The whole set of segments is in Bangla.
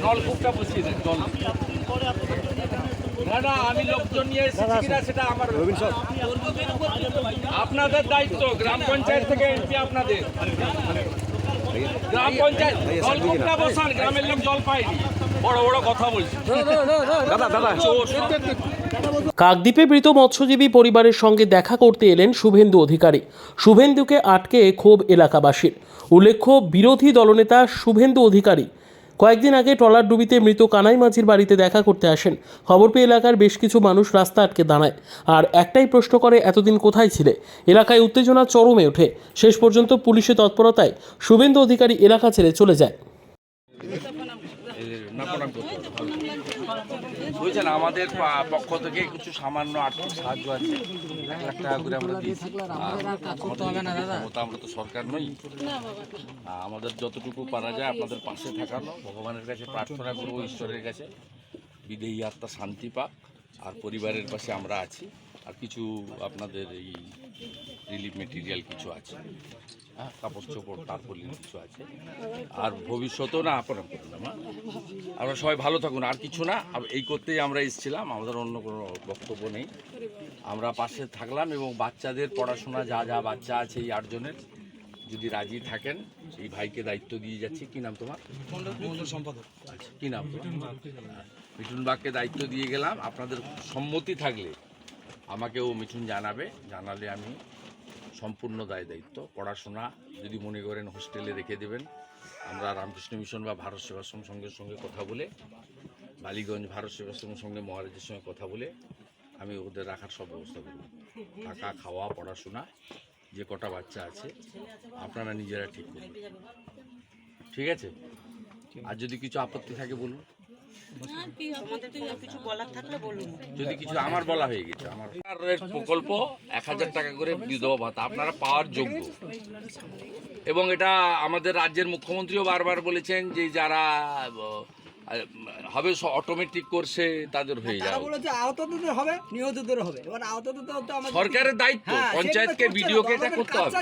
নলকূপটা বসিয়ে দেন জল। না না, আমি লোকজন নিয়ে এসেছি কিনা সেটা আমার আপনাদের দায়িত্ব। গ্রাম পঞ্চায়েত থেকে এমপি আপনাদের, গ্রাম পঞ্চায়েত নলকূপটা বসান, গ্রামের লোক জল পায়নি। বড় বড় কথা বলছি। কাকদ্বীপে মৃত মৎস্যজীবী পরিবারের সঙ্গে দেখা করতে এলেন শুভেন্দু অধিকারী। শুভেন্দুকে আটকে ক্ষোভ এলাকাবাসীর। উল্লেখ্য, বিরোধী দলনেতা শুভেন্দু অধিকারী কয়েকদিন আগে ট্রলার ডুবিতে মৃত কানাই মাঝির বাড়িতে দেখা করতে আসেন। খবর পেয়ে এলাকার বেশ কিছু মানুষ রাস্তা আটকে দাঁড়ায় আর একটাই প্রশ্ন করে, এতদিন কোথায় ছিলে? এলাকায় উত্তেজনা চরমে ওঠে। শেষ পর্যন্ত পুলিশের তৎপরতায় শুভেন্দু অধিকারী এলাকা ছেড়ে চলে যায়। বুঝছেন, আমাদের পক্ষ থেকে কিছু সামান্য আর্থিক সাহায্য আছে, 1 লাখ টাকা করে আমরা দিয়েছি। আমরা তো সরকার নই, আমাদের যতটুকু পারা যায় আপনাদের পাশে থাকানো, ভগবানের কাছে প্রার্থনা করবো, ঈশ্বরের কাছে বিদেহী আত্মা শান্তি পাক, আর পরিবারের পাশে আমরা আছি। আর কিছু আপনাদের এই রিলিফ মেটেরিয়াল কিছু আছে, হ্যাঁ, কাপড় চোপড় তারপলিন কিছু আছে। আর ভবিষ্যতেও না আপনারা করুন, আমরা সবাই ভালো থাকুন, আর কিছু না। এই করতেই আমরা এসেছিলাম, আমাদের অন্য কোনো বক্তব্য নেই। আমরা পাশে থাকলাম এবং বাচ্চাদের পড়াশোনা যা যা বাচ্চা আছে এই 8 জনের, যদি রাজি থাকেন এই ভাইকে দায়িত্ব দিয়ে যাচ্ছি। কি নাম তোমার? মণ্ডল সম্পাদক। আচ্ছা, কী নাম তোমার? মিঠুন বাগকে দায়িত্ব দিয়ে গেলাম। আপনাদের সম্মতি থাকলে আমাকেও মিঠুন জানালে আমি সম্পূর্ণ দায়িত্ব। পড়াশোনা যদি মনে করেন হোস্টেলে রেখে দেবেন, আমরা রামকৃষ্ণ মিশন বা ভারত সেবাশ্রম সঙ্গে কথা বলে, বালিগঞ্জ ভারত সেবাশ্রমের সঙ্গে মহারাজের সঙ্গে কথা বলে আমি ওদের রাখার সব ব্যবস্থা করব। থাকা, খাওয়া, পড়াশোনা, যে কটা বাচ্চা আছে আপনারা নিজেরা ঠিক করুন, ঠিক আছে? আর যদি কিছু আপত্তি থাকে বলুন। যদি কিছু আমার বলা হয়ে গেছে, আমার প্রকল্প 1000 টাকা করে বিধবা ভাতা আপনারা পাওয়ার যোগ্য। এবং এটা আমাদের রাজ্যের মুখ্যমন্ত্রীও বারবার বলেছেন যে যারা হবে অটোমেটিক কোর্সে তাদের হয়ে যাবে। সরকারের দায়িত্ব, পঞ্চায়েতকে বিডিওকে এটা করতে হবে।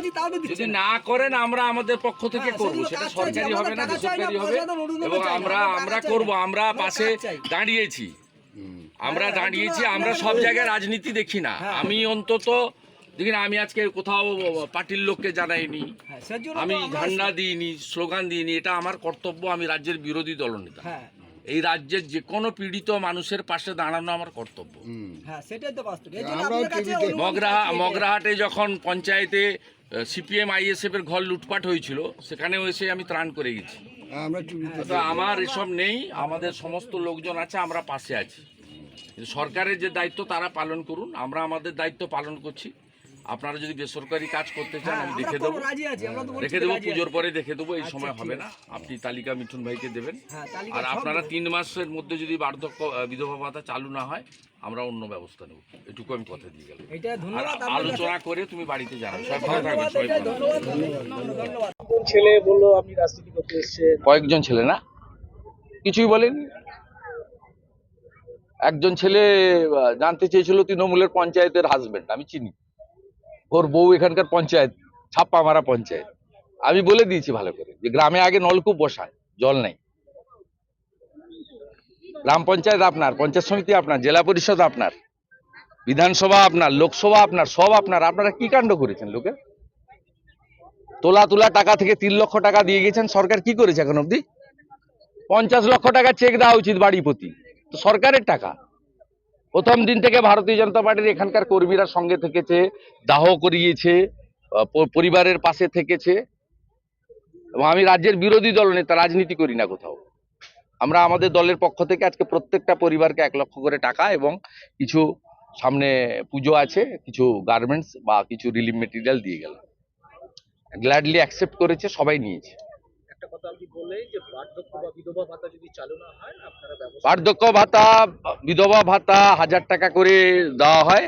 যদি না করেন আমরা আমাদের পক্ষ থেকে করব, সেটা সরকারি হবে না, বেসরকারি হবে, এবং আমরা করব। আমরা পাশে দাঁড়িয়েছি, আমরা সব জায়গায় রাজনীতি দেখি না। আমি অন্তত দেখি না, আমি আজকে কোথাও পার্টির লোককে জানাইনি, আমি ঝান্ডা দিইনি, স্লোগান দিইনি। এটা আমার কর্তব্য। আমি রাজ্যের বিরোধী দলনেতা, এই রাজ্যের যে কোনো পীড়িত মানুষের পাশে দাঁড়ানো আমার কর্তব্য। মগরাহাটে যখন পঞ্চায়েতে সিপিএম আইএসএফ এর ঘর লুটপাট হয়েছিল, সেখানেও এসে আমি ত্রাণ করে গেছি। আমার এসব নেই, আমাদের সমস্ত লোকজন আছে, আমরা পাশে আছি। সরকারের যে দায়িত্ব তারা পালন করুন, আমরা আমাদের দায়িত্ব পালন করছি। আপনারা যদি বেসরকারি কাজ করতে চান আমি দেখে দেবো, পুজোর পরে দেখে দেবো, এই সময় হবে না। আপনি তালিকা মিঠুন ভাইকে দেবেন। আর আপনারা 3 মাসের মধ্যে যদি বার্ধক্য বিধবা ভাতা চালু না হয়, আমরা অন্য ব্যবস্থা নেব, এটুকু আমি কথা দিয়ে গেলাম। আলোচনা করে তুমি বাড়িতে জানাবে। সবাই ভালো থাকবেন। ছেলে বললো আপনি রাজনীতি করতে এসেছেন। কয়েকজন ছেলে না, কিছুই বলেন। একজন ছেলে জানতে চেয়েছিল তৃণমূলের পঞ্চায়েতের হাজবেন্ড, আমি চিনি, ওর বউ এখানকার পঞ্চায়েত, ছাপ্পা মারা পঞ্চায়েত। আমি বলে দিয়েছি ভালো করে যে গ্রামে আগে নলকূপ বসায়, জল নেই। গ্রাম পঞ্চায়েত আপনার, পঞ্চায়েত সমিতি আপনার, জেলা পরিষদ আপনার, বিধানসভা আপনার, লোকসভা আপনার, সব আপনার। আপনারা কি কাণ্ড করেছেন? লোকের তোলা টাকা থেকে 3 লক্ষ টাকা দিয়ে গেছেন। সরকার কি করেছে এখন অবধি? 50 লক্ষ টাকা চেক দেওয়া উচিত বাড়ি প্রতি, তো সরকারের টাকা। প্রথম দিন থেকে ভারতীয় জনতা পার্টির এখানকার কর্মীরা সঙ্গে থেকেছে, দাহ করিয়েছে, পরিবারের পাশে থেকেছে। এবং আমি রাজ্যের বিরোধী দলনেতা, রাজনীতি করি না কোথাও। আমরা আমাদের দলের পক্ষ থেকে আজকে প্রত্যেকটা পরিবারকে 1 লক্ষ করে টাকা এবং কিছু, সামনে পুজো আছে, কিছু গার্মেন্টস বা কিছু রিলিফ মেটেরিয়াল দিয়ে গেলাম। গ্ল্যাডলি অ্যাকসেপ্ট করেছে, সবাই নিয়েছে। একটা কথা আপনি বললেন যে বার্ধক্য বা বিধবা ভাতা যদি চালু না হয় আপনারা বার্ধক্য ভাতা, বিধবা ভাতা 1000 টাকা করে দেওয়া হয়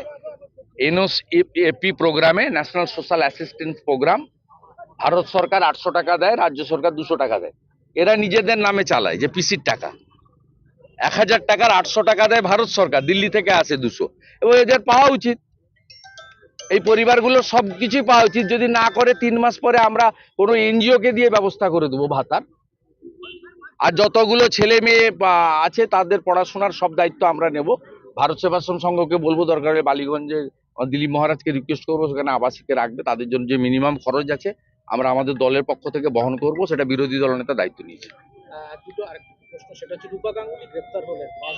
এনওএপি প্রোগ্রামে, national social assistance programme. Bharat সরকার 800 টাকা দেয়, রাজ্য সরকার 200 টাকা দেয়। এরা নিজেদের নামে চালায় যে পিসির টাকা। 1000 টাকার 800 টাকা দেয় ভারত সরকার, দিল্লি থেকে আসে 200, এবং এদের পাওয়া উচিত। এই পরিবারগুলোর সবকিছুই পাওয়া উচিত। যদি না করে 3 মাস পরে আমরা কোনো এনজিও কে দিয়ে ব্যবস্থা করে দেবো ভাতার। আর যতগুলো ছেলে মেয়ে আছে তাদের পড়াশোনার সব দায়িত্ব আমরা নেব। ভারত সেবাশ্রম সংঘকে বলবো দরকার হলে বালিগঞ্জে দিলীপ মহারাজকে রিকোয়েস্ট করবো সেখানে আবাসিকে রাখবে, তাদের জন্য যে মিনিমাম খরচ আছে আমরা আমাদের দলের পক্ষ থেকে বহন করব, সেটা বিরোধী দলনেতা দায়িত্ব নিয়েছে। দুটো আরেকটা প্রশ্ন, সেটা হচ্ছে রূপা গাঙ্গুলি গ্রেপ্তার হলেন 5